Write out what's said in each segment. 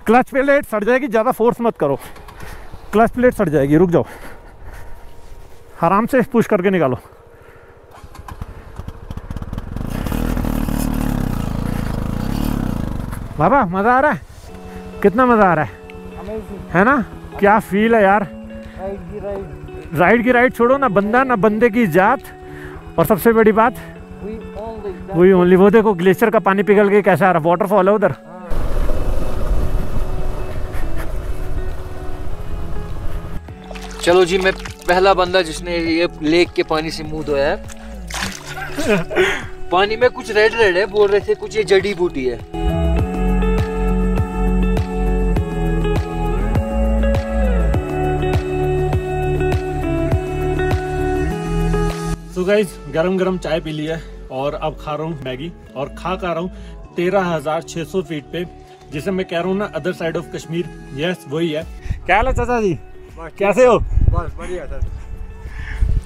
Clutch plate सड़ जाएगी, ज़्यादा फोर्स मत करो, क्लच प्लेट सड़ जाएगी। रुक जाओ, आराम से पुश करके निकालो। बाबा मज़ा आ रहा है? कितना मज़ा आ रहा है ना? क्या फील है यार। राइड की राइड छोड़ो ना, बंदा ना बंदे की जात, और सबसे बड़ी बात वही ओनली। वो देखो ग्लेशियर का पानी पिघल के कैसा आ रहा, वाटरफॉल है उधर। चलो जी, मैं पहला बंदा जिसने ये लेक के पानी से मुंह धोया है। पानी में कुछ रेड रेड है, बोल रहे थे कुछ ये जड़ी बूटी है। तो गाइस गरम गरम चाय पी लिया है और अब खा रहा हूँ मैगी, और खा रहा हूँ 13,600 फीट पे, जिसे मैं कह रहा हूँ ना other side of Kashmir. Yes वही है। क्या हाल है चाचा जी, कैसे हो? बस बढ़िया सर।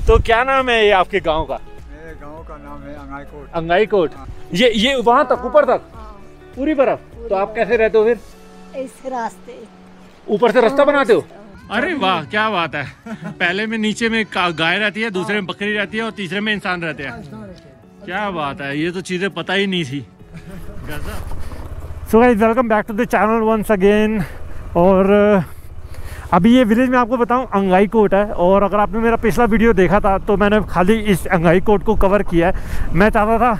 तो क्या नाम है ये आपके गांव का? मेरे गांव का नाम है अंगाईकोट। अंगाईकोट। ये वहाँ तक ऊपर तक पूरी बर्फ? तो आप कैसे रहते हो फिर? इस रास्ते ऊपर से रास्ता बनाते हो? अरे वाह क्या बात है। पहले में नीचे में गाय रहती है, दूसरे में बकरी रहती है और तीसरे में इंसान रहते हैं। क्या बात है, ये तो चीजें पता ही नहीं थी। So guys welcome back to the channel once again. और अभी ये विलेज में आपको बताऊं अंगाईकोट है, और अगर आपने मेरा पिछला वीडियो देखा था तो मैंने खाली इस अंगाईकोट को कवर किया है। मैं चाहता था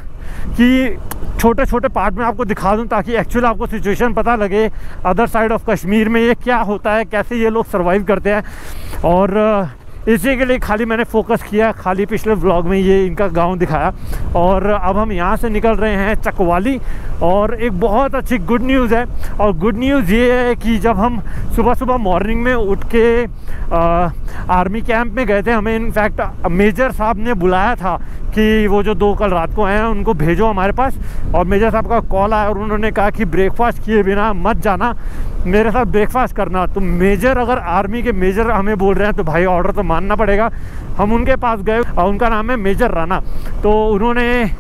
कि छोटे छोटे पार्ट में आपको दिखा दूं ताकि एक्चुअल आपको सिचुएशन पता लगे अदर साइड ऑफ कश्मीर में ये क्या होता है, कैसे ये लोग सर्वाइव करते हैं। और इसी के लिए खाली मैंने फोकस किया, खाली पिछले व्लॉग में ये इनका गांव दिखाया। और अब हम यहाँ से निकल रहे हैं चकवाली, और एक बहुत अच्छी गुड न्यूज़ है। और गुड न्यूज़ ये है कि जब हम सुबह सुबह मॉर्निंग में उठ के आर्मी कैंप में गए थे, हमें इनफैक्ट मेजर साहब ने बुलाया था कि वो जो 2 कल रात को आए हैं उनको भेजो हमारे पास। और मेजर साहब का कॉल आया और उन्होंने कहा कि ब्रेकफास्ट किए बिना मत जाना, मेरे साथ ब्रेकफास्ट करना। तो मेजर अगर आर्मी के मेजर हमें बोल रहे हैं तो भाई ऑर्डर तो मानना पड़ेगा। हम उनके पास गए और उनका नाम है मेजर राणा। तो उन्होंने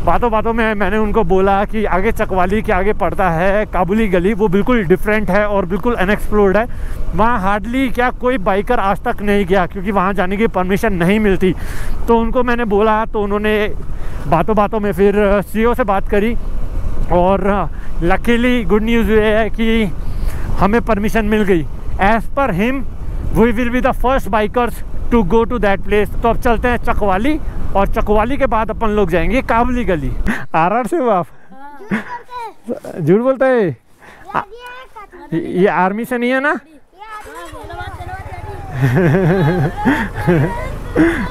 बातों बातों में मैंने उनको बोला कि आगे चकवाली के आगे पड़ता है काबुली गली, वो बिल्कुल डिफरेंट है और बिल्कुल अनएक्सप्लोर्ड है। वहाँ हार्डली क्या कोई बाइकर आज तक नहीं गया क्योंकि वहाँ जाने की परमिशन नहीं मिलती। तो उनको मैंने बोला तो उन्होंने बातों बातों में फिर सीईओ से बात करी, और लकीली गुड न्यूज़ ये है कि हमें परमिशन मिल गई। As per him we will be the first bikers to go to that place. तो अब चलते हैं चकवाली, और चकवाली के बाद अपन लोग जाएंगे काबुली गली। आर से हो आप? झूठ बोलते हैं? ये आर्मी से नहीं है ना?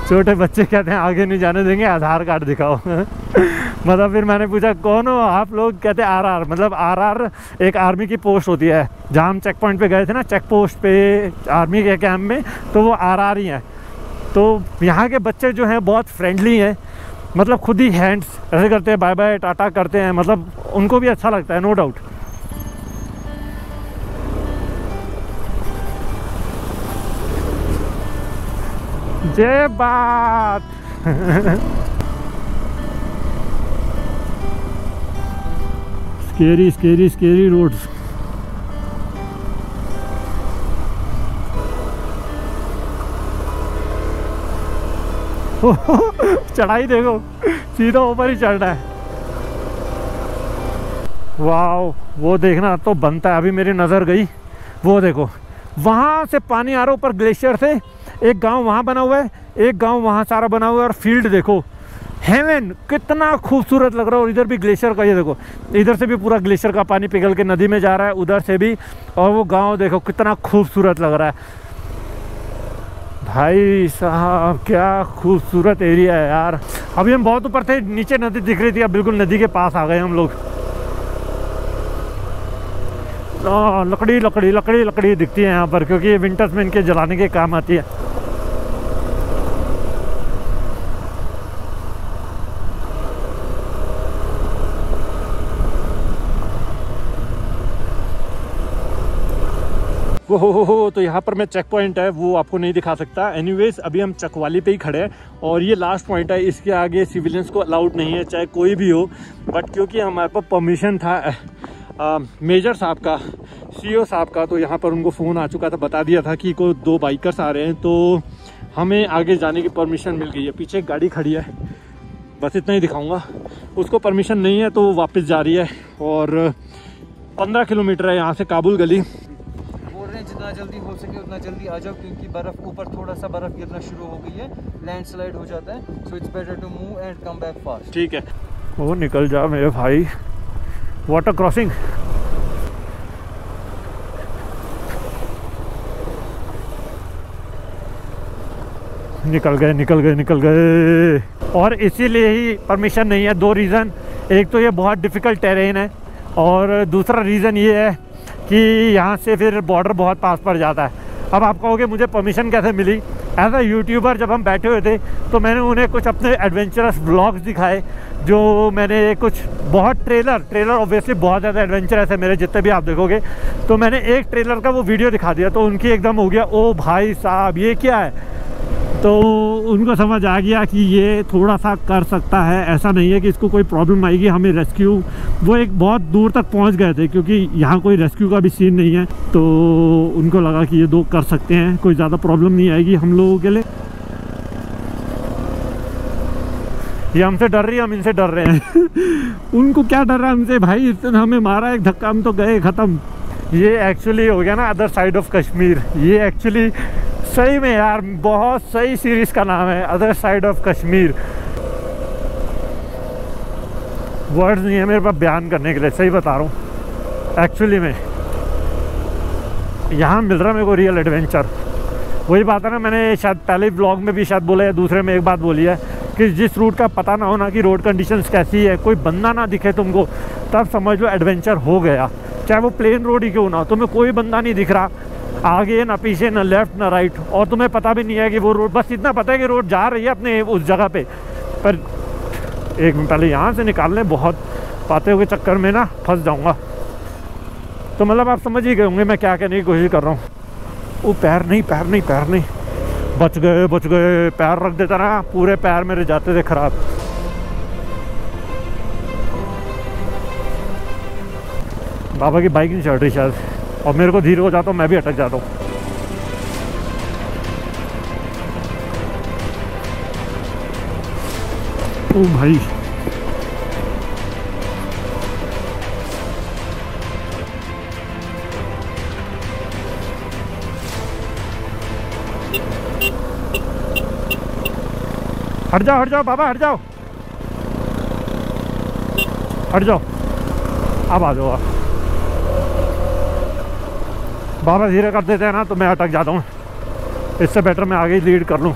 छोटे बच्चे कहते हैं आगे नहीं जाने देंगे, आधार कार्ड दिखाओ। मतलब फिर मैंने पूछा कौन हो आप लोग? कहते आरआर, मतलब आरआर एक आर्मी की पोस्ट होती है। जहाँ हम चेक पॉइंट पे गए थे ना, चेक पोस्ट पे आर्मी के कैंप में, तो वो आरआर ही हैं। तो यहाँ के बच्चे जो हैं बहुत फ्रेंडली हैं, मतलब खुद ही हैंड्स ऐसे करते हैं, बाय बाय टाटा करते हैं, मतलब उनको भी अच्छा लगता है, नो डाउट। जय बात। Scary scary scary roads. चढ़ाई देखो, सीधा ऊपर ही चढ़ रहा है। वाओ, वो देखना तो बनता है। अभी मेरी नज़र गई, वो देखो वहाँ से पानी आ रहा ऊपर ग्लेशियर से। एक गांव वहाँ बना हुआ है, एक गांव वहाँ सारा बना हुआ है, और फील्ड देखो, हेवन, कितना खूबसूरत लग रहा है। और इधर भी ग्लेशियर का, ये देखो इधर से भी पूरा ग्लेशियर का पानी पिघल के नदी में जा रहा है, उधर से भी। और वो गांव देखो कितना खूबसूरत लग रहा है। भाई साहब क्या खूबसूरत एरिया है यार। अभी हम बहुत ऊपर थे, नीचे नदी दिख रही थी, अब बिल्कुल नदी के पास आ गए हम लोग। लकड़ी लकड़ी लकड़ी लकड़ी दिखती है यहाँ पर, क्योंकि ये विंटर्स में इनके जलाने के काम आती है। हो तो यहाँ पर मैं चेक पॉइंट है वो आपको नहीं दिखा सकता। एनीवेज अभी हम चकवाली पे ही खड़े हैं, और ये लास्ट पॉइंट है। इसके आगे सिविलियंस को अलाउड नहीं है, चाहे कोई भी हो। बट क्योंकि हमारे पास परमिशन था मेजर साहब का, CEO साहब का, तो यहाँ पर उनको फ़ोन आ चुका था, बता दिया था कि कोई 2 बाइकर्स आ रहे हैं, तो हमें आगे जाने की परमिशन मिल गई है। पीछे एक गाड़ी खड़ी है, बस इतना ही दिखाऊंगा। उसको परमिशन नहीं है तो वो वापस जा रही है, और 15 किलोमीटर है यहाँ से काबुल गली। बोल रहे हैं जितना जल्दी हो सके उतना जल्दी आ जाओ, क्योंकि बर्फ़ ऊपर थोड़ा सा बर्फ़ गिरना शुरू हो गई है, लैंडस्लाइड हो जाता है, so it's better to move and come back fast. ठीक है, वो निकल जा मेरे भाई। वाटर क्रॉसिंग, निकल गए निकल गए निकल गए। और इसीलिए ही परमिशन नहीं है, 2 रीज़न। एक तो ये बहुत डिफ़िकल्ट टेरेन है, और दूसरा रीज़न ये है कि यहाँ से फिर बॉर्डर बहुत पास पड़ जाता है। अब आप कहोगे मुझे परमिशन कैसे मिली? एज अ यूट्यूबर जब हम बैठे हुए थे तो मैंने उन्हें कुछ अपने एडवेंचरस व्लॉग्स दिखाए, जो मैंने कुछ बहुत ट्रेलर ऑब्वियसली बहुत ज़्यादा एडवेंचरस है मेरे जितने भी आप देखोगे, तो मैंने एक ट्रेलर का वो वीडियो दिखा दिया, तो उनकी एकदम हो गया ओ भाई साहब ये क्या है। तो उनको समझ आ गया कि ये थोड़ा सा कर सकता है, ऐसा नहीं है कि इसको कोई प्रॉब्लम आएगी, हमें रेस्क्यू। वो एक बहुत दूर तक पहुंच गए थे क्योंकि यहाँ कोई रेस्क्यू का भी सीन नहीं है, तो उनको लगा कि ये 2 कर सकते हैं, कोई ज़्यादा प्रॉब्लम नहीं आएगी हम लोगों के लिए। ये हमसे डर रही है, हम इनसे डर रहे हैं उनको क्या डर रहा है हमसे भाई, इतना हमें मारा एक धक्का, हम तो गए ख़त्म। ये एक्चुअली हो गया ना अदर साइड ऑफ कश्मीर। ये एक्चुअली सही में यार बहुत सही सीरीज़ का नाम है, other side of Kashmir. Words नहीं है मेरे पास बयान करने के लिए, सही बता रहा हूँ। एक्चुअली में यहाँ मिल रहा है मेरे को रियल एडवेंचर। वही बात है ना, मैंने शायद पहले ब्लॉग में भी शायद बोला है, दूसरे में एक बात बोली है कि जिस रूट का पता ना हो ना कि रोड कंडीशंस कैसी है, कोई बंदा ना दिखे तुमको, तब समझ लो एडवेंचर हो गया। चाहे वो प्लेन रोड ही क्यों ना हो, तुम्हें कोई बंदा नहीं दिख रहा, आगे ना पीछे ना लेफ्ट ना राइट, और तुम्हें पता भी नहीं है कि वो रोड, बस इतना पता है कि रोड जा रही है अपने उस जगह पे। पर एक मिनट पहले यहाँ से निकालने, बहुत बातें के चक्कर में ना फंस जाऊँगा। तो मतलब आप समझ ही गए होंगे मैं क्या कहने की कोशिश कर रहा हूँ। वो पैर नहीं, बच गए। पैर रख देता ना, पूरे पैर मेरे जाते थे खराब। बाबा की बाइक नहीं चढ़ रही शायद, और मेरे को धीरे हो जाता हूँ, मैं भी अटक जाता हूँ। ओ भाई हट जाओ बाबा, हट जाओ। अब आ जाओ आप। बाबा धीरे कर देते हैं ना तो मैं अटक जाता हूँ, इससे बेटर मैं आगे ही लीड कर लूँ।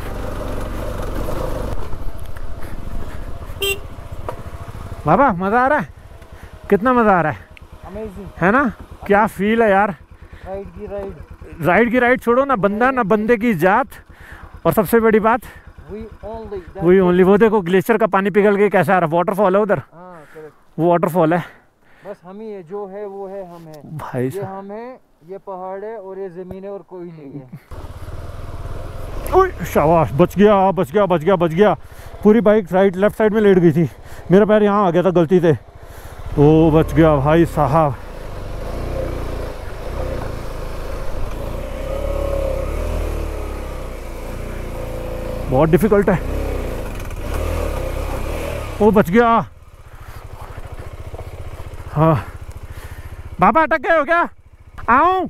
बाबा मज़ा आ रहा है, कितना मज़ा आ रहा है, अमेजिंग है ना? क्या फील है यार। राइड की राइड छोड़ो ना, बंदा ना बंदे की जात, और सबसे बड़ी बात वही ओनली। वो देखो ग्लेशियर का पानी पिघल के कैसा आ रहा है, वाटरफॉल है उधर। वो वाटरफॉल है, बस हम ही है, जो है वो है, हम है भाई। ये हम है, ये पहाड़ है और ये ज़मीन है, और कोई नहीं है। ओए शाबाश, बच गया। पूरी बाइक राइट लेफ्ट साइड में लेट गई थी, मेरा पैर यहाँ आ गया था गलती से। ओ बच गया भाई साहब। बहुत डिफिकल्ट है। ओ बच गया। हाँ बाबा अटक गए हो क्या? आऊं?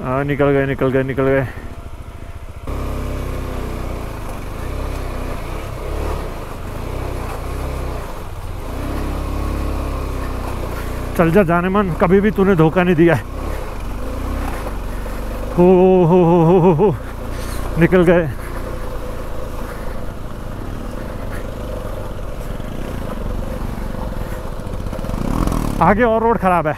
हाँ निकल गए। चल जा जाने मन, कभी भी तूने धोखा नहीं दिया है। हो निकल गए। आगे और रोड खराब है।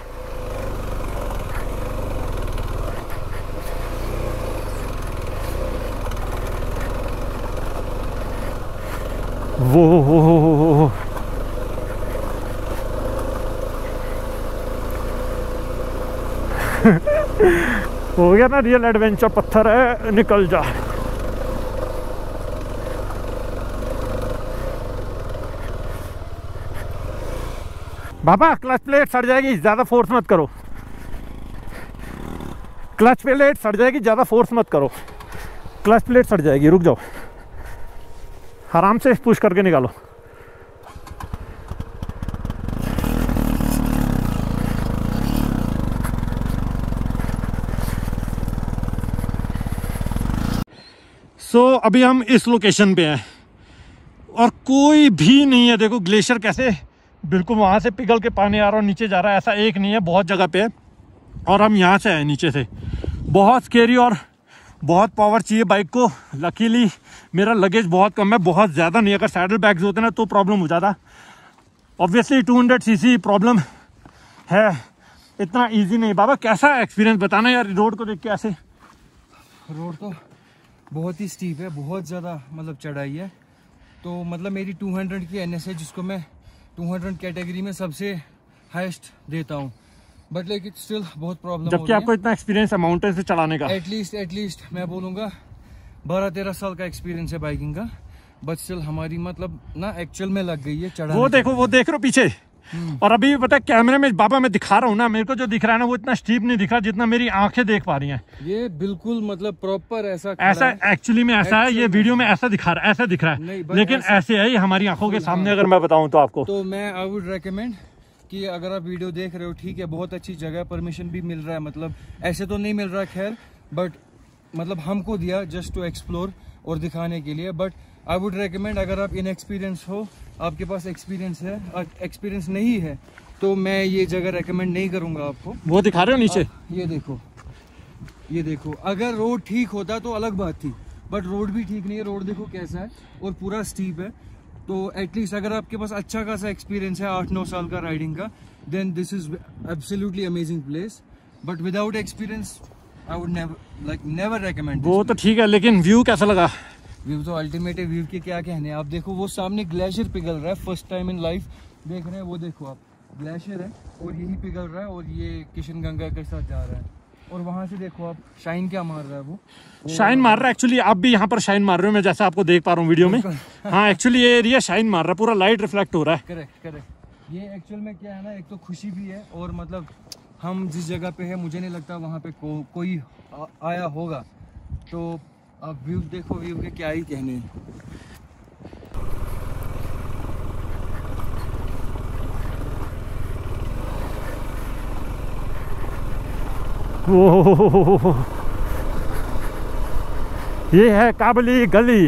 वो हो गया ना रियल एडवेंचर। पत्थर है, निकल जा। बाबा क्लच प्लेट सड़ जाएगी, ज़्यादा फोर्स मत करो। क्लच प्लेट सड़ जाएगी, ज़्यादा फोर्स मत करो। क्लच प्लेट सड़ जाएगी, रुक जाओ, आराम से पुश करके निकालो। अभी हम इस लोकेशन पे हैं और कोई भी नहीं है। देखो ग्लेशियर कैसे बिल्कुल वहाँ से पिघल के पानी आ रहा है और नीचे जा रहा है, ऐसा एक नहीं है, बहुत जगह पे है। और हम यहाँ से आए नीचे से। बहुत स्केरी और बहुत पावर चाहिए बाइक को। लकीली मेरा लगेज बहुत कम है, बहुत ज़्यादा नहीं। अगर सैडल बैग्स होते ना तो प्रॉब्लम हो जाता। ऑब्वियसली 200 सीसी प्रॉब्लम है, इतना ईजी नहीं। बाबा कैसा एक्सपीरियंस बताना यार, रोड को देख के ऐसे। रोड तो बहुत ही स्टीप है, बहुत ज़्यादा मतलब चढ़ाई है। तो मतलब मेरी 200 की NS है, जिसको मैं 200 कैटेगरी में सबसे हाईएस्ट देता हूँ। बट लेकिन स्टिल बहुत प्रॉब्लम, जबकि आपको इतना एक्सपीरियंस है माउंटेन से चलाने का। एटलीस्ट मैं बोलूँगा 12-13 साल का एक्सपीरियंस है बाइकिंग का। बट स्टिल हमारी मतलब ना एक्चुअल में लग गई है चढ़ाने। वो देखो, वो देख रहे हो पीछे। और अभी पता है कैमरे में बाबा मैं दिखा रहा हूँ ना, मेरे को जो दिख रहा है ना वो इतना स्टीप नहीं दिख रहा जितना मेरी आंखें देख पा रही हैं। ये बिल्कुल मतलब प्रॉपर ऐसा एक्चुअली में ऐसा है, ये वीडियो में ऐसा दिखा रहा है, ऐसा दिख रहा है, लेकिन ऐसे है ये हमारी आंखों के सामने। अगर मैं बताऊं तो आपको, तो मैं आई वुड रेकमेंड कि अगर आप वीडियो देख रहे हो, ठीक है, बहुत अच्छी जगह, परमिशन भी मिल रहा है, मतलब ऐसे तो नहीं मिल रहा खैर, बट मतलब हमको दिया जस्ट टू एक्सप्लोर और दिखाने के लिए। बट आई वुड रेकमेंड, अगर आप इनएक्सपीरियंस हो, आपके पास एक्सपीरियंस है, एक्सपीरियंस नहीं है, तो मैं ये जगह रेकमेंड नहीं करूंगा आपको। वो दिखा रहे हो नीचे, ये देखो, ये देखो। अगर रोड ठीक होता तो अलग बात थी, बट रोड भी ठीक नहीं है। रोड देखो कैसा है और पूरा स्टीप है। तो एटलीस्ट अगर आपके पास अच्छा खासा एक्सपीरियंस है 8-9 साल का राइडिंग का, then this is absolutely amazing place. But without experience I would never recommend. वो तो ठीक है, लेकिन व्यू कैसा लगा? व्यू तो अल्टीमेट है, व्यू के क्या कहने। आप देखो वो सामने ग्लेशियर पिघल रहा है, फर्स्ट टाइम इन लाइफ देख रहे हैं। वो देखो आप, ग्लेशियर है और यही पिघल रहा है और ये किशनगंगा के साथ जा रहा है। और वहाँ से देखो आप, शाइन क्या मार रहा है, वो शाइन मार रहा है। एक्चुअली आप भी यहाँ पर शाइन मार रहे हो, मैं जैसा आपको देख पा रहा हूँ वीडियो में। हाँ एक्चुअली ये एरिया शाइन मार रहा है, पूरा लाइट रिफ्लेक्ट हो रहा है। करेक्ट। ये एक्चुअल में क्या है ना, एक तो खुशी भी है और मतलब हम जिस जगह पे है मुझे नहीं लगता वहाँ पे कोई आया होगा। तो आप व्यू देखो, व्यू के क्या ही कहने हैं। वो ये है काबली गली।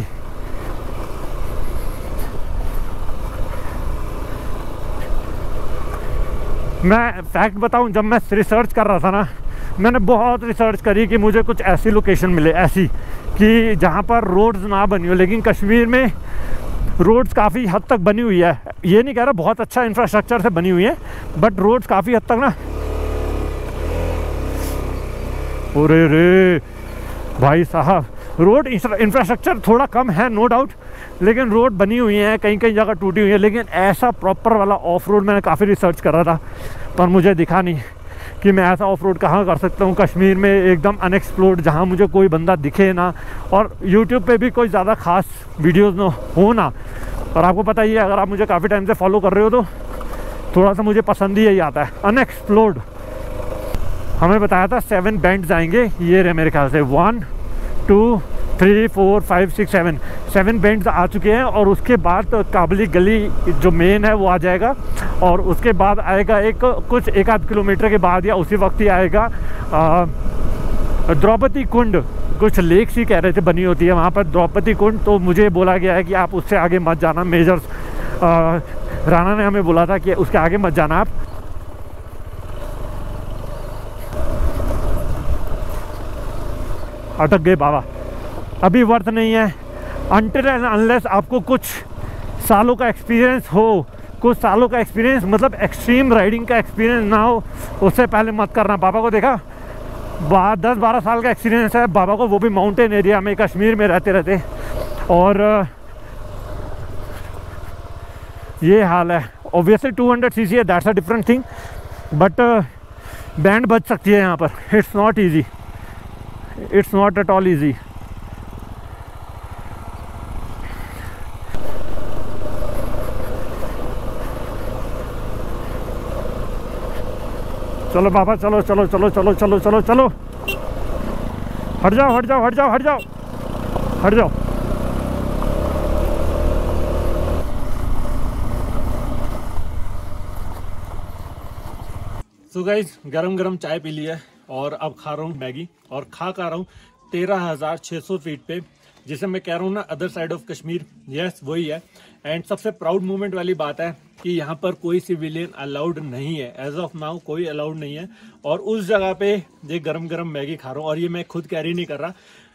मैं फैक्ट बताऊं, जब मैं रिसर्च कर रहा था ना, मैंने बहुत रिसर्च करी कि मुझे कुछ ऐसी लोकेशन मिले, ऐसी कि जहाँ पर रोड्स ना बनी हो। लेकिन कश्मीर में रोड्स काफ़ी हद तक बनी हुई है। ये नहीं कह रहा बहुत अच्छा इंफ्रास्ट्रक्चर से बनी हुई है, बट रोड्स काफ़ी हद तक ना, अरे रे भाई साहब, रोड इंफ्रास्ट्रक्चर थोड़ा कम है नो डाउट, लेकिन रोड बनी हुई है, कहीं कहीं जगह टूटी हुई है। लेकिन ऐसा प्रॉपर वाला ऑफ रोड मैंने काफ़ी रिसर्च कर रहा था, पर मुझे दिखा नहीं कि मैं ऐसा ऑफ रोड कहाँ कर सकता हूँ कश्मीर में, एकदम अनएक्सप्लोर्ड, जहाँ मुझे कोई बंदा दिखे ना और यूट्यूब पे भी कोई ज़्यादा ख़ास वीडियोज़ ना हो ना। और आपको पता ही है, अगर आप मुझे काफ़ी टाइम से फॉलो कर रहे हो तो थोड़ा सा मुझे पसंद ही यही आता है, अनएक्सप्लोर्ड। हमें बताया था 7 बेंड्स आएंगे, ये रहे मेरे ख्याल से 1 2 3 4 5 6 7 बेंड्स आ चुके हैं। और उसके बाद तो काबली गली जो मेन है वो आ जाएगा, और उसके बाद आएगा कुछ 1-8 किलोमीटर के बाद या उसी वक्त ही आएगा द्रौपदी कुंड। कुछ लेक सी कह रहे थे बनी होती है वहाँ पर द्रौपदी कुंड, तो मुझे बोला गया है कि आप उससे आगे मत जाना। मेजर्स राणा ने हमें बोला था कि उसके आगे मत जाना आप। अटक गए बाबा, अभी वर्थ नहीं है। अनटिल एंड अनलेस आपको कुछ सालों का एक्सपीरियंस हो, कुछ सालों का एक्सपीरियंस मतलब एक्सट्रीम राइडिंग का एक्सपीरियंस ना हो, उससे पहले मत करना। बाबा को देखा 10-12 साल का एक्सपीरियंस है बाबा को, वो भी माउंटेन एरिया में कश्मीर में रहते। और ये हाल है। ऑब्वियसली 200 सीसी है, that's a different thing, but band बच सकती है यहाँ पर। It's not easy, it's not at all easy. चलो बाबा, चलो चलो चलो चलो चलो चलो चलो, हट जाओ हट जाओ हट जाओ हट जाओ हट जाओ। सो गाइस, गरम गरम चाय पी ली है और अब खा रहा हूँ मैगी, और खा रहा हूँ 13,600 फीट पे, जिसे मैं कह रहा हूँ ना other side of Kashmir. Yes, वही है। एंड सबसे प्राउड मोमेंट वाली बात है कि यहाँ पर कोई सिविलियन अलाउड नहीं है, एज ऑफ नाउ कोई अलाउड नहीं है। और उस जगह पे ये गरम गरम मैगी खा रहा हूँ, और ये मैं खुद कैरी नहीं कर रहा।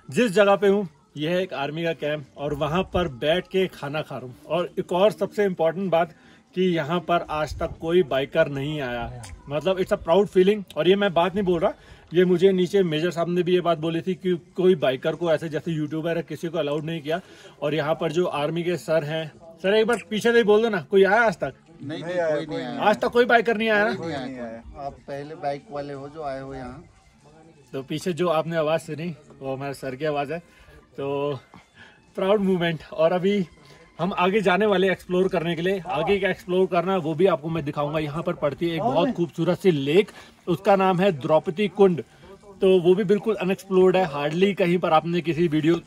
जिस जगह पे हूँ यह है एक आर्मी का कैंप, और वहां पर बैठ के खाना खा रहा हूँ। और एक और सबसे इम्पोर्टेंट बात कि यहाँ पर आज तक कोई बाइकर नहीं आया, मतलब इट्स अ प्राउड फीलिंग। और ये मैं बात नहीं बोल रहा, ये मुझे नीचे मेजर साहब ने भी ये बात बोली थी कि कोई बाइकर को ऐसे जैसे यूट्यूबर है किसी को अलाउड नहीं किया। और यहाँ पर जो आर्मी के सर हैं, सर एक बार पीछे से ही बोल दो ना, कोई आया आज तक? नहीं, कोई नहीं आया। आज तक कोई बाइकर नहीं आया नहीं आया। आप पहले बाइक वाले हो जो आए हो यहाँ। तो पीछे जो आपने आवाज सुनी वो हमारे सर की आवाज है। तो प्राउड मूवमेंट। और अभी हम आगे जाने वाले एक्सप्लोर करने के लिए। आगे क्या एक्सप्लोर करना है वो भी आपको मैं दिखाऊंगा। यहाँ पर पड़ती है एक बहुत खूबसूरत सी लेक, उसका नाम है द्रौपदी कुंड। तो वो भी बिल्कुल अनएक्सप्लोर्ड है, हार्डली कहीं पर आपने किसी वीडियो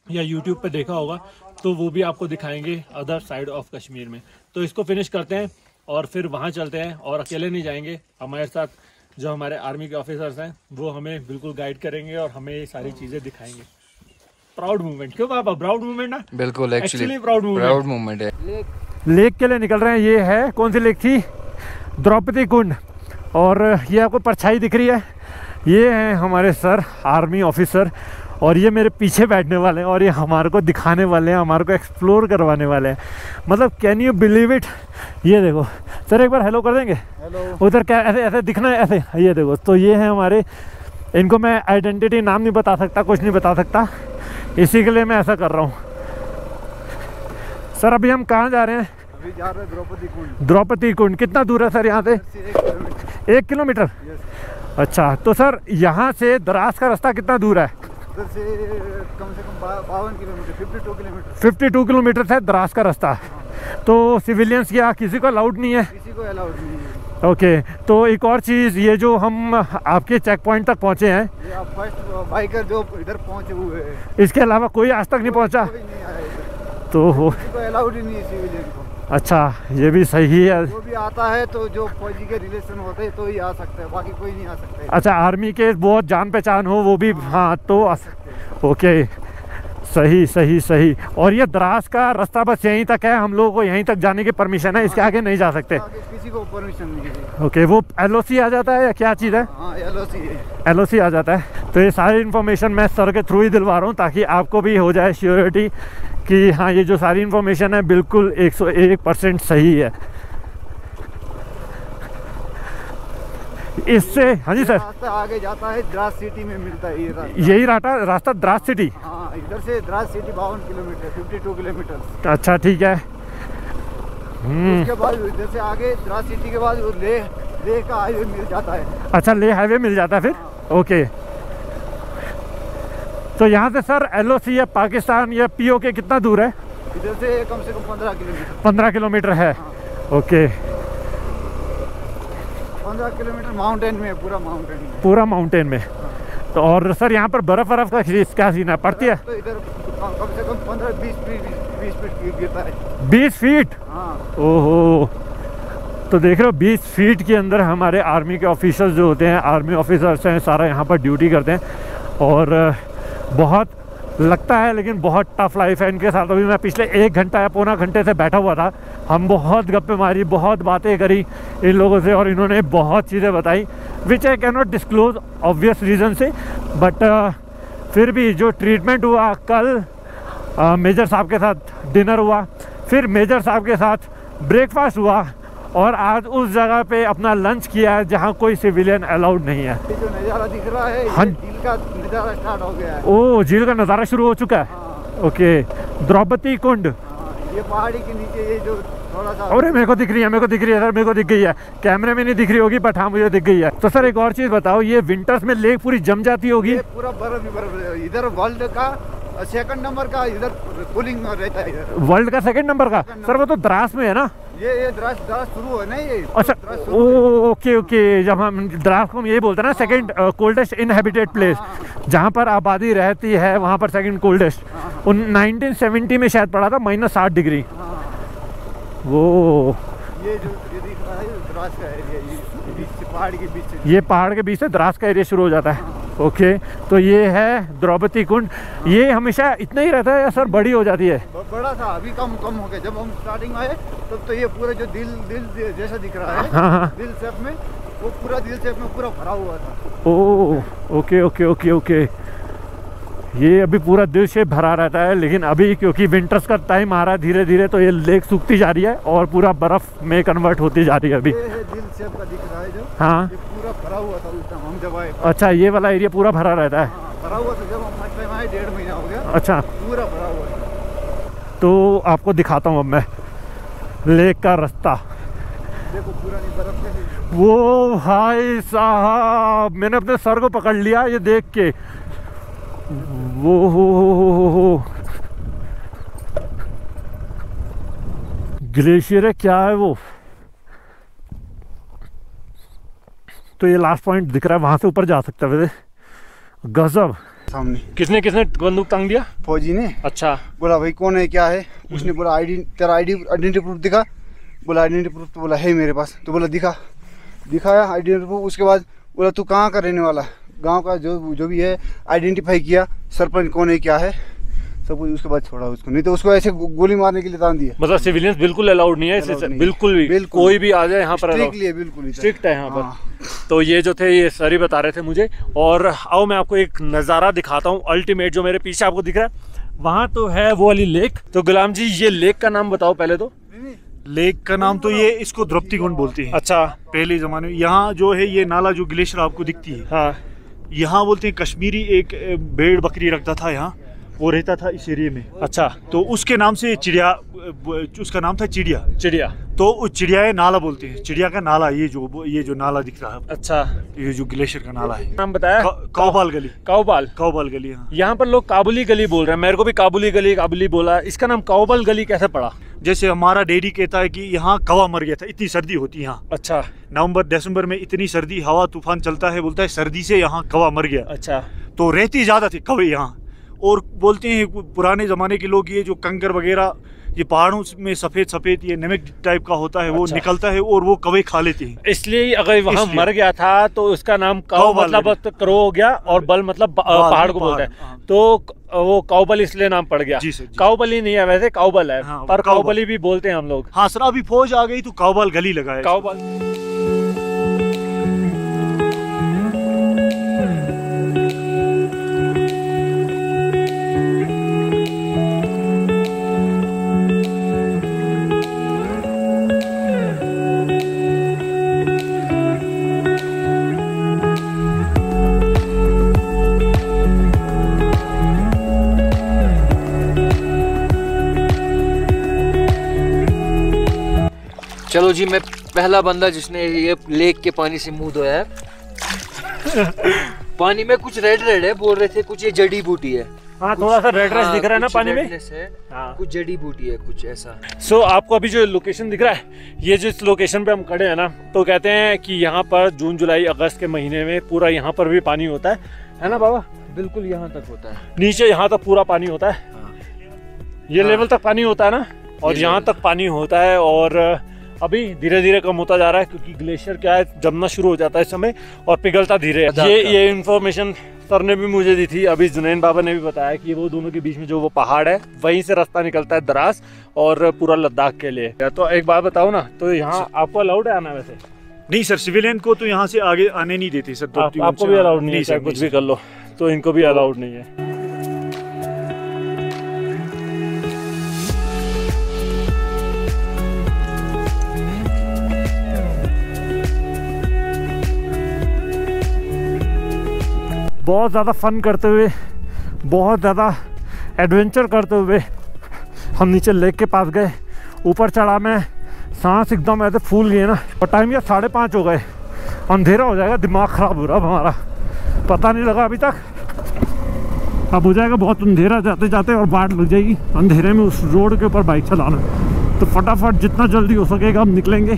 या यूट्यूब पे देखा होगा। तो वो भी आपको दिखाएंगे अदर साइड ऑफ कश्मीर में। तो इसको फिनिश करते हैं और फिर वहाँ चलते हैं। और अकेले नहीं जाएंगे, हमारे साथ जो हमारे आर्मी के ऑफिसर्स हैं वो हमें बिल्कुल गाइड करेंगे और हमें ये सारी चीज़ें दिखाएंगे। प्राउड मूवमेंट, क्यों पापा? प्राउड मूवमेंट ना? बिल्कुल, एक्चुअली प्राउड मूवमेंट है। लेक के लिए निकल रहे हैं। ये है, कौन सी लेक थी? द्रौपदी कुंड। और ये आपको परछाई दिख रही है, ये हैं हमारे सर आर्मी ऑफिसर, और ये मेरे पीछे बैठने वाले हैं और ये हमारे को दिखाने वाले हैं, हमारे को एक्सप्लोर करवाने वाले हैं। मतलब कैन यू बिलीव इट? ये देखो सर, एक बार हेलो कर देंगे? हेलो। उधर क्या ऐसे ऐसे दिखना है, ऐसे। ये देखो, तो ये है हमारे, इनको मैं आइडेंटिटी नाम नहीं बता सकता, कुछ नहीं बता सकता, इसी के लिए मैं ऐसा कर रहा हूँ। सर अभी हम कहाँ जा रहे हैं? अभी जा रहे हैं द्रौपदी कुंड। द्रौपदी कुंड कितना दूर है सर यहाँ से? 1 किलोमीटर। अच्छा, तो सर यहाँ से द्रास का रास्ता कितना दूर है? उधर से कम 52 किलोमीटर, 52 किलोमीटर। 52 किलोमीटर है द्रास का रास्ता। तो सिविलियंस क्या किसी को अलाउड नहीं है? किसी को अलाउड नहीं है। ओके। तो एक और चीज़, ये जो हम आपके चेक पॉइंट तक पहुँचे हैं, ये आप फर्स्ट बाइकर जो इधर पहुँचे हुए हैं, इसके अलावा कोई आज तक नहीं पहुँचा? कोई नहीं आया इधर। तो हो, किसी को अलाउड ही नहीं है सिविलियन को। अच्छा, ये भी सही है। वो भी आता है तो जो फौजी के रिलेशन होते हैं तो ही आ सकता है, बाकी कोई नहीं आ सकता है। अच्छा, आर्मी के बहुत जान पहचान हो वो भी, हाँ तो ओके, सही सही सही। और ये द्रास का रास्ता बस यहीं तक है, हम लोगों को यहीं तक जाने की परमिशन है, इसके आगे नहीं जा सकते? आगे किसी को परमिशन नहीं है। ओके, वो LOC आ जाता है या क्या चीज़ है? हाँ, LOC है। LOC आ जाता है। तो ये सारी इन्फॉर्मेशन मैं सर के थ्रू ही दिलवा रहा हूँ, ताकि आपको भी हो जाए श्योरिटी कि हाँ ये जो सारी इन्फॉर्मेशन है बिल्कुल 101% सही है। इससे हाँ जी सर, रास्ता आगे जाता है, द्रास सिटी में मिलता है ये रास्ता। यही रास्ता द्रास सिटी? हाँ, इधर से द्रास सिटी 52 किलोमीटर, 52 किलोमीटर। अच्छा ठीक है। उसके बाद इधर से आगे द्रास सिटी के बाद लेह का हाईवे मिल जाता है। अच्छा, लेह हाईवे मिल जाता है फिर? ओके। तो यहाँ से सर LOC या पाकिस्तान या POK कितना दूर है? इधर से कम 15 किलोमीटर। 15 किलोमीटर है। ओके, 15 किलोमीटर माउंटेन में, पूरा माउंटेन में। पूरा माउंटेन में। तो और सर यहाँ पर बर्फ का क्या सीन है, पड़ती है? तो इधर कम से कम 15-20 फीट गिरता है। 20 फीट? हाँ। ओहो, तो देख रहे हो 20 फीट के अंदर हमारे आर्मी के ऑफिसर्स जो होते हैं, आर्मी ऑफिसर्स हैं, सारा यहाँ पर ड्यूटी करते हैं। और बहुत लगता है लेकिन बहुत टफ लाइफ है इनके साथ। अभी मैं पिछले 1 घंटा या पौना घंटे से बैठा हुआ था, हम बहुत गप्पे मारी, बहुत बातें करी इन लोगों से, और इन्होंने बहुत चीज़ें बताई which I can not disclose obvious reason से। बट फिर भी जो ट्रीटमेंट हुआ कल, मेजर साहब के साथ डिनर हुआ, फिर मेजर साहब के साथ ब्रेकफास्ट हुआ, और आज उस जगह पे अपना लंच किया है जहाँ कोई सिविलियन अलाउड नहीं है। ये जो नज़ारा दिख रहा है, हाँ, झील का नज़ारा स्टार्ट हो गया है। ओह, झील का नज़ारा शुरू हो चुका है। हाँ। ओके, द्रौपदी कुंड। हाँ, ये पहाड़ी के नीचे ये जो थोड़ा सा, अरे मेरे को दिख रही है, मेरे को दिख रही है सर, मेरे को दिख गई है। कैमरे में नहीं दिख रही होगी बट हाँ मुझे दिख गई है। तो सर एक और चीज़ बताओ, ये विंटर्स में लेक पूरी जम जाती होगी? ये पूरा बर्फ ही बर्फ। इधर वर्ल्ड का 2nd नंबर का इधर कूलिंग रहता है। इधर वर्ल्ड का 2nd नंबर का? सर वो तो द्रास में है ना? ये द्रास शुरू है ना ये। अच्छा ओके ओके, जब हम द्रास को हम यही बोलते हैं ना सेकंड कोल्डेस्ट इनहेबिटेड प्लेस, जहाँ पर आबादी रहती है वहाँ पर सेकंड कोल्डेस्ट। 1970 में शायद पड़ा था -60 डिग्री। वो ये जो ये दिख रहा है द्रास का एरिया, ये पहाड़ के बीच से, ये पहाड़ के बीच से द्रास का एरिया शुरू हो जाता है। ओके, तो ये है द्रौपदी कुंड। ये हमेशा इतना ही रहता है या सर बड़ी हो जाती है? बड़ा था, अभी कम हो गया। जब हम स्टार्टिंग आए तब तो ये पूरा जो दिल जैसा दिख रहा है, हाँ। दिल शेप में, वो पूरा दिल शेप में पूरा भरा हुआ था। Oh okay okay okay okay, ये अभी पूरा दिल शेप भरा रहता है, लेकिन अभी क्योंकि विंटर्स का टाइम आ रहा है धीरे धीरे, तो ये लेक सूखती जा रही है और पूरा बर्फ में कन्वर्ट होती जा रही है अभी। ये है दिल शेप का दिख रहा है जो, हाँ ये पूरा भरा हुआ था उस टाइम हम जब आए। अच्छा, ये वाला एरिया पूरा भरा रहता है? हाँ, भरा हुआ था जब हम फर्स्ट टाइम आए, 1.5 महीना हो गया। अच्छा, पूरा भरा हुआ था। तो आपको दिखाता हूँ अब मैं लेक का रास्ता। देखो पूरा नहीं बर्फ कैसी। वो भाई साहब, मैंने अपने सर को पकड़ लिया ये देख के। वो हो ग्लेशियर है, क्या है वो? तो ये लास्ट पॉइंट दिख रहा है, वहां से ऊपर जा सकता है वैसे। गजब। सामने किसने बंदूक टांग दिया? फौजी ने। अच्छा, बोला भाई कौन है, क्या है? उसने बोला तेरा आइडेंटिटी प्रूफ दिखा। बोला आइडेंटिटी प्रूफ, तो बोला है मेरे पास। तो बोला दिखाया आइडेंटिटी प्रूफ। उसके बाद बोला तू कहाँ का रहने वाला, गांव का जो भी है आइडेंटिफाई किया, सरपंच कौन है क्या है सब कुछ। उसके बाद छोड़ा उसको, नहीं तो उसको ऐसे गोली मारने के लिए तान दिया। मतलब सिविलियंस बिल्कुल अलाउड नहीं है, बिल्कुल भी कोई भी आ जाए यहाँ पर, बिल्कुल स्ट्रिक्ट है यहाँ पर। तो ये जो थे, ये सर ही बता रहे थे मुझे। और आओ मैं आपको एक नज़ारा दिखाता हूँ अल्टीमेट, जो मेरे पीछे आपको दिख रहा है वहाँ तो है वो वाली लेक। तो गुलाम जी, ये लेक का नाम बताओ पहले तो। लेक का नाम तो ये, इसको द्रौपदी कुंड बोलते हैं। अच्छा, पहले जमाने में यहाँ जो है ये नाला जो ग्लेशियर आपको दिखती है, हाँ, यहाँ बोलते हैं कश्मीरी एक भेड़ बकरी रखता था यहाँ, वो रहता था इस एरिया में। अच्छा, तो उसके नाम से चिड़िया, उसका नाम था चिड़िया। तो उस चिड़िया नाला बोलते हैं, चिड़िया का नाला, ये जो नाला दिख रहा है। अच्छा, ये जो ग्लेशियर का नाला है। नाम बताया? काउबाल गली। काउबाल गली। हाँ, यहाँ पर लोग काबुली गली बोल रहे हैं, मेरे को भी काबुली बोला। इसका नाम काउबाल गली कैसे पड़ा? जैसे हमारा डैडी कहता है कि यहाँ कौवा मर गया था, इतनी सर्दी होती है यहाँ। अच्छा, नवंबर दिसंबर में इतनी सर्दी, हवा तूफान चलता है, बोलता है सर्दी से यहाँ कौवा मर गया। अच्छा, तो रहती ज्यादा थी कौवे यहाँ। और बोलते हैं पुराने जमाने के लोग, ये जो कंकर वगैरह ये पहाड़ों में सफेद ये नमक टाइप का होता है, वो अच्छा, निकलता है और वो कौवे खा लेते हैं। इसलिए अगर वहाँ मर गया था तो उसका नाम काउ मतलब करो हो गया, और बल मतलब पहाड़ को बोलता है। तो वो काउबल इसलिए नाम पड़ गया। काउबली नहीं है वैसे, काउबल है। हाँ, पर काउबली भी बोलते हैं हम लोग। हाँ सर, अभी फौज आ गई तो काउबाल गली लगा है। काउबल। चलो जी, मैं पहला बंदा जिसने ये लेक के पानी से मुंह धोया है। पानी में कुछ रेड है, बोल रहे थे कुछ ये जड़ी बूटी है। हाँ, थोड़ा सा रेड दिख रहा है ना पानी में। हाँ, कुछ जड़ी बूटी है, कुछ ऐसा। सो आपको अभी जो लोकेशन दिख रहा है, ये जिस लोकेशन पे हम खड़े हैं ना, तो कहते हैं कि यहाँ पर जून जुलाई अगस्त के महीने में पूरा यहाँ पर भी पानी होता है ना बाबा? बिल्कुल यहाँ तक होता है, नीचे यहाँ तक पूरा पानी होता है। ये लेवल तक पानी होता है ना, और यहाँ तक पानी होता है। और अभी धीरे धीरे कम होता जा रहा है, क्योंकि ग्लेशियर क्या है, जमना शुरू हो जाता है इस समय और पिघलता धीरे। ये इन्फॉर्मेशन सर ने भी मुझे दी थी, अभी जुनैन बाबा ने भी बताया कि वो दोनों के बीच में जो वो पहाड़ है, वहीं से रास्ता निकलता है द्रास और पूरा लद्दाख के लिए। तो एक बात बताओ ना, तो यहाँ आपको अलाउड है आना? वैसे नहीं सर, सिविलियन को तो यहाँ से आगे आने नहीं देते सर। आपको भी अलाउड नहीं है, कुछ भी कर लो, तो इनको भी अलाउड नहीं है। बहुत ज़्यादा फन करते हुए, बहुत ज़्यादा एडवेंचर करते हुए हम नीचे लेक के पास गए। ऊपर चढ़ा मैं, सांस एकदम ऐसे फूल गए ना, और टाइम ये 5:30 हो गए, अंधेरा हो जाएगा। दिमाग ख़राब हो रहा है हमारा, पता नहीं लगा अभी तक। अब हो जाएगा बहुत अंधेरा जाते जाते, और बाट लग जाएगी अंधेरे में उस रोड के ऊपर बाइक चलाना। तो फटाफट जितना जल्दी हो सकेगा हम निकलेंगे।